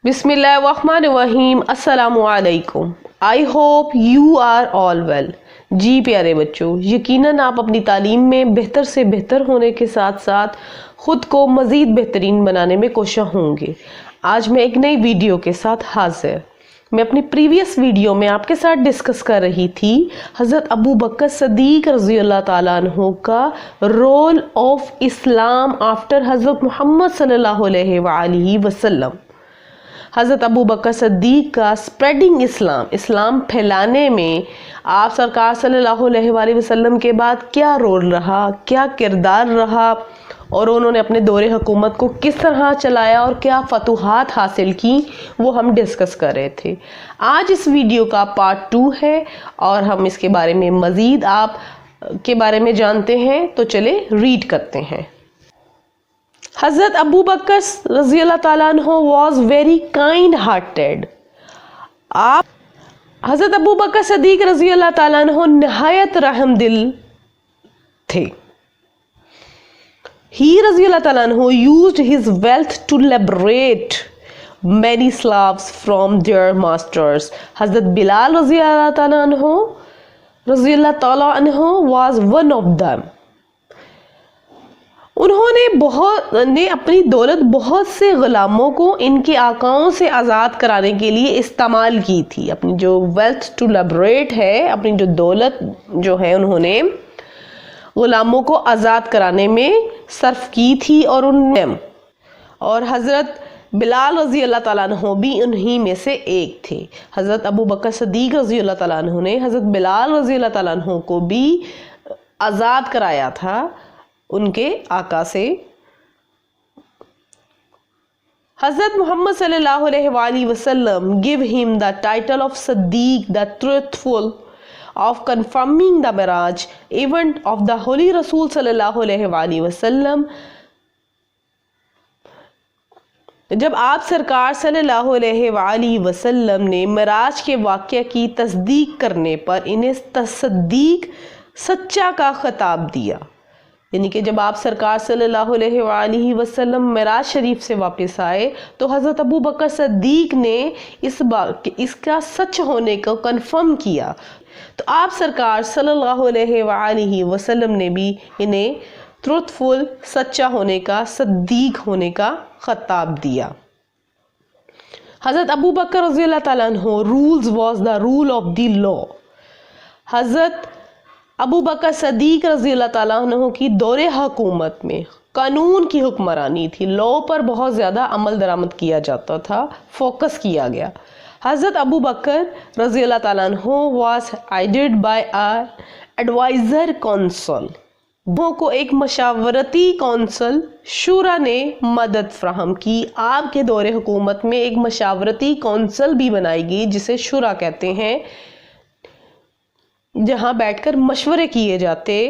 बिस्मिल्लाहिर्रहमानिर्रहीम अस्सलामु अलैकुम। I hope you are all well. जी प्यारे बच्चों, यकीनन आप अपनी तालीम में बेहतर से बेहतर होने के साथ साथ ख़ुद को मज़ीद बेहतरीन बनाने में कोशिश होंगे। आज मैं एक नई वीडियो के साथ हाजिर। मैं अपनी प्रीवियस वीडियो में आपके साथ डिस्कस कर रही थी हज़रत अबू बकर सदीक रज़ियल्लाहु ताला अन्हु का रोल ऑफ इस्लाम आफ्टर हज़रत मोहम्मद सल्लल्लाहु अलैहि वसल्लम। हज़रत अबू बकर सद्दीक का स्प्रेडिंग इस्लाम फैलाने में आप सरकार सल्लल्लाहु अलैहि वसल्लम के बाद क्या रोल रहा, क्या किरदार रहा और उन्होंने अपने दौरे हुकूमत को किस तरह चलाया और क्या फतूहात हासिल की, वो हम डिस्कस कर रहे थे। आज इस वीडियो का पार्ट 2 है और हम इसके बारे में मज़ीद आप के बारे में जानते हैं। तो चले रीड करते हैं। हज़रत अबू बकर रज़ियल्लाहु ताला अन्हु वॉज वेरी काइंड हार्टेड। आप हज़रत अबू बकर सदीक रज़ियल्लाहु ताला अन्हु नहायत रहम दिल थे। He रज़ियल्लाहु ताला अन्हु used his wealth to liberate many slaves from their masters। हज़रत बिलाल रज़ियल्लाहु ताला अन्हु was one of them। उन्होंने अपनी दौलत बहुत से गुलामों को इनके आकाओं से आज़ाद कराने के लिए इस्तेमाल की थी। अपनी जो वेल्थ टू लिबरेट है, अपनी जो दौलत जो है उन्होंने गुलामों को आज़ाद कराने में सर्फ की थी और हज़रत बिलाल रज़ियल्लाहु ताला अन्हु भी उन्हीं में से एक थे। हज़रत अबू बकर सदीक रज़ियल्लाहु ताला अन्हु ने हज़रत बिलाल रज़ियल्लाहु ताला अन्हु को भी आज़ाद कराया था उनके आका से। हज़रत मोहम्मद सल्लल्लाहु अलैहि वसल्लम give him the title of Sadiq the truthful of confirming the Miraj event of the Holy Rasul सल्लल्लाहु अलैहि वसल्लम। जब आप सरकार सल्लल्लाहु अलैहि वसल्लम ने मिराज के वाक़या की तस्दीक करने पर इन्हें तस्दीक सच्चा का खिताब दिया, यानी कि जब आप सरकार सल्लल्लाहु अलैहि वसल्लम मिराज शरीफ से वापस आए तो हज़रत अबू बकर सद्दीक ने इसका सच होने को कंफर्म किया। तो आप सरकार सल्लल्लाहु अलैहि वसल्लम ने भी इन्हें ट्रूथफुल सच्चा होने का, सद्दीक होने का खिताब दिया। हज़रत अबू बकर रज़ियल्लाहु ताला अन्हु rules was the rule of the law. हज़रत अबू बकर सदीक रज़ियल्लाहु ताला अन्हु की दौरे हुकूमत में कानून की हुक्मरानी थी। लॉ पर बहुत ज़्यादा अमल दरामद किया जाता था, फोकस किया गया। हज़रत अबू बकर रज़ियल्लाहु ताला अन्हु was aided by a adviser council. वो को एक मशावरती कौंसल शूरा ने मदद फ्राहम की। आपके दौरे हुकूमत में एक मशावरती कौंसल भी बनाई गई जिसे शूरा कहते हैं, जहाँ बैठकर मशवरे किए जाते,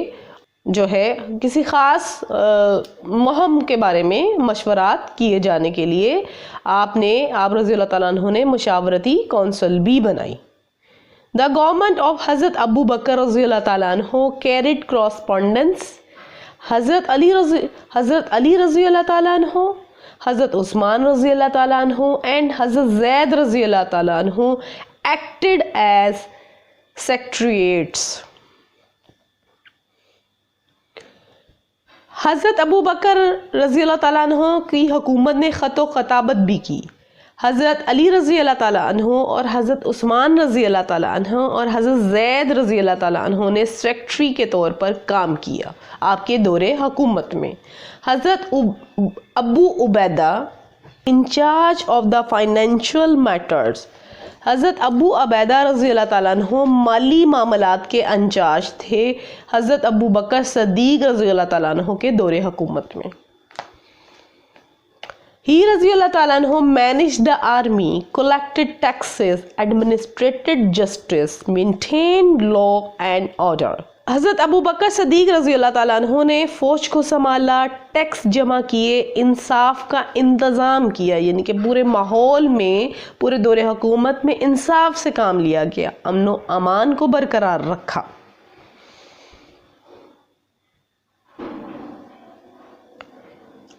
जो है किसी ख़ास मुहिम के बारे में मशवरात किए जाने के लिए आप रज़ियल्लाहु ताला अन्हु ने मशावरती कौंसल भी बनाई। द गवर्नमेंट ऑफ हज़रत अबू बकर रज़ियल्लाहु ताला अन्हु कैरिड कॉरस्पॉन्डेंस। हज़रत अली रज़ियल्लाहु ताला अन्हु, हज़रत उस्मान रज़ियल्लाहु ताला अन्हु एंड हज़रत ज़ैद रज़ियल्लाहु ताला अन्हु एक्टेड एज सेक्रेटरीट्स। हज़रत अबू बकर रज़ियल्लाहु ताला अन्हु की हुकूमत ने ख़त व ख़ताबत भी की। हज़रत अली रज़ियल्लाहु ताला अन्हु और हज़रत उस्मान रज़ियल्लाहु ताला अन्हु और हज़रत ज़ैद रज़ियल्लाहु ताला अन्हु ने सेक्रेटरी के तौर पर काम किया आपके दौरे हुकूमत में। हज़रत Abu Ubaida incharge of the financial matters. हज़रत अबू उबैदा रज़ियल्लाहु ताला अन्हु माली मामलात के इंचार्ज थे हज़रत अबू बकर सदीक रज़ियल्लाहु ताला अन्हु के दौरे हुकूमत में। He रज़ियल्लाहु ताला अन्हु managed the army, collected taxes, administrated justice, maintained law and order। हज़रत अबू बकर सदीक रज़ियल्लाहु ताला अन्हु ने फ़ौज को संभाला, टैक्स जमा किए, इंसाफ का इंतज़ाम किया, यानी कि पूरे माहौल में, पूरे दौरे हुकूमत में इंसाफ से काम लिया गया, अमन व अमान को बरकरार रखा।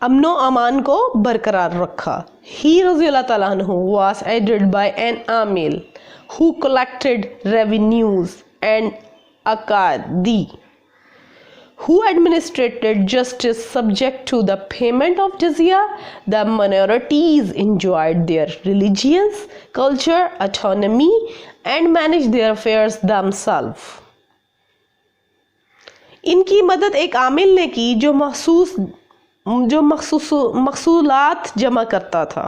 امن و امان کو برقرار رکھا. He رضی اللہ تعالیٰ عنہ was aided by an amil who collected revenues and aqadi, who administrated justice subject to the payment of jizya. The minorities enjoyed their religions, culture, autonomy and managed their affairs themselves. ان کی مدد ایک عامل نے کی جو محصولات جمع کرتا تھا.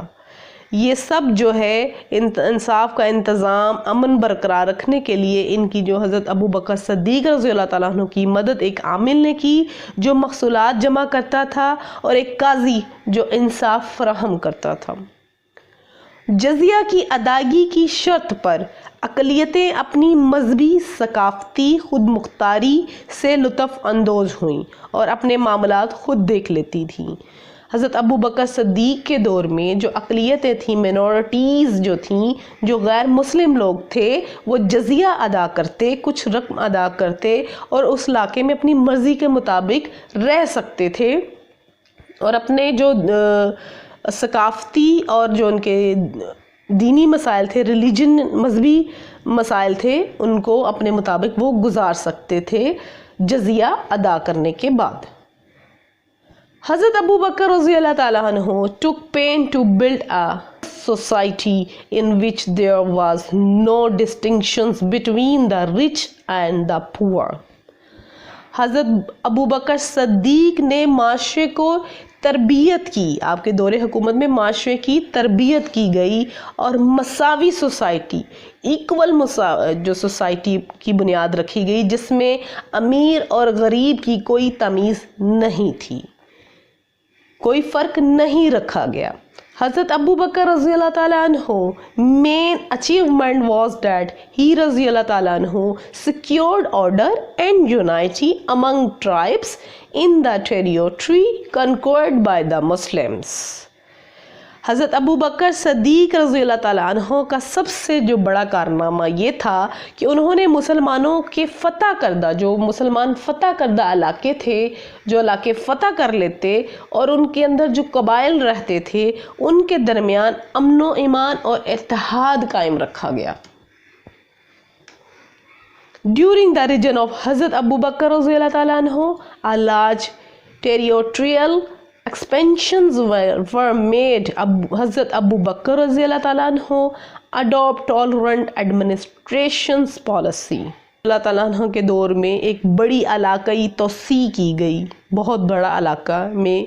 یہ سب جو ہے انصاف کا انتظام، امن برقرار رکھنے کے لیے ان کی جو حضرت ابو بکر صدیق رضی اللہ تعالیٰ عنہ کی مدد ایک عامل نے کی جو محصولات جمع کرتا تھا، اور ایک قاضی جو انصاف فراہم کرتا تھا. جزیہ کی ادائیگی کی شرط پر اقلیتیں اپنی مذہبی ثقافتی خود مختاری سے لطف اندوز ہوئیں اور اپنے معاملات خود دیکھ لیتی تھیں. حضرت ابو بکر صدیق کے دور میں جو اقلیتیں تھیں، مینورٹیز جو تھیں، جو غیر مسلم لوگ تھے، وہ جزیہ ادا کرتے، کچھ رقم ادا کرتے اور اس علاقے میں اپنی مرضی کے مطابق رہ سکتے تھے، اور اپنے جو ثقافتی اور جو ان کے دینی مسائل تھے، ریلیجن مذہبی مسائل تھے، ان کو اپنے مطابق وہ گزار سکتے تھے جزیہ ادا کرنے کے بعد. حضرت ابو بکر رضی اللہ تعالیٰ عنہ took pain to build a society in which there was no distinctions between the rich and the poor. حضرت ابو بکر صدیق نے معاشرے کو تربیت کی، آپ کے دور حکومت میں معاشرے کی تربیت کی گئی اور مساوی سوسائٹی، ایکول جو سوسائٹی کی بنیاد رکھی گئی جس میں امیر اور غریب کی کوئی تمیز نہیں تھی، کوئی فرق نہیں رکھا گیا. حضرت ابو بکر رضی اللہ تعالیٰ عنہ main achievement was that he رضی اللہ تعالیٰ عنہ secured order and unity among tribes in the territory conquered by the Muslims. حضرت ابو بکر صدیق رضی اللہ تعالیٰ عنہ کا سب سے جو بڑا کارنامہ یہ تھا کہ انہوں نے مسلمانوں کے فتح کردہ، جو مسلمان فتح کردہ علاقے تھے، جو علاقے فتح کر لیتے اور ان کے اندر جو قبائل رہتے تھے، ان کے درمیان امن و ایمان اور اتحاد قائم رکھا گیا. During the region of حضرت ابو بکر رضی اللہ تعالیٰ عنہ, a large territorial expansions were made. حضرت ابو بکر رضی اللہ تعالیٰ عنہ adopt tolerant administrations policy. اللہ تعالیٰ عنہ کے دور میں ایک بڑی علاقائی توسیع کی گئی، بہت بڑا علاقہ میں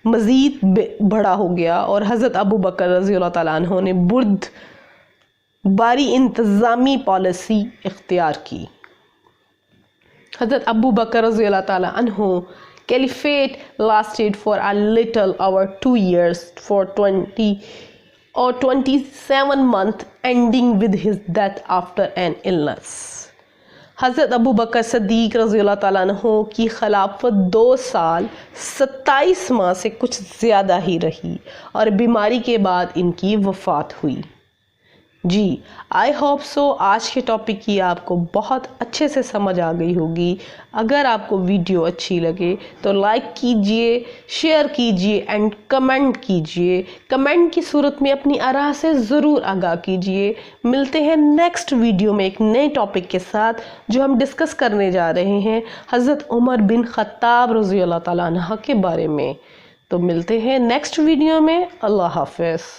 مزید بڑا ہو گیا، اور حضرت ابو بکر رضی اللہ تعالیٰ عنہ نے باری انتظامی پالیسی اختیار کی. حضرت ابو بکر رضی اللہ تعالیٰ عنہ caliphate lasted for a little over 2 years for 20 or 27 months ending with his death after an illness. حضرت ابو بکر صدیق رضی اللہ تعالیٰ عنہ کی خلافت 2 سال 27 ماہ سے کچھ زیادہ ہی رہی اور بیماری کے بعد ان کی وفات ہوئی. جی آئی ہوپ سو آج کے ٹاپک کی آپ کو بہت اچھے سے سمجھ آ گئی ہوگی. اگر آپ کو ویڈیو اچھی لگے تو لائک کیجئے، شیئر کیجئے اینڈ کمنٹ کیجئے. کمنٹ کی صورت میں اپنی آراء سے ضرور آگاہ کیجئے. ملتے ہیں نیکسٹ ویڈیو میں ایک نئے ٹاپک کے ساتھ جو ہم ڈسکس کرنے جا رہے ہیں حضرت عمر بن خطاب رضی اللہ تعالیٰ عنہ کے بارے میں. تو ملتے ہیں نیکسٹ ویڈیو میں. اللہ حافظ.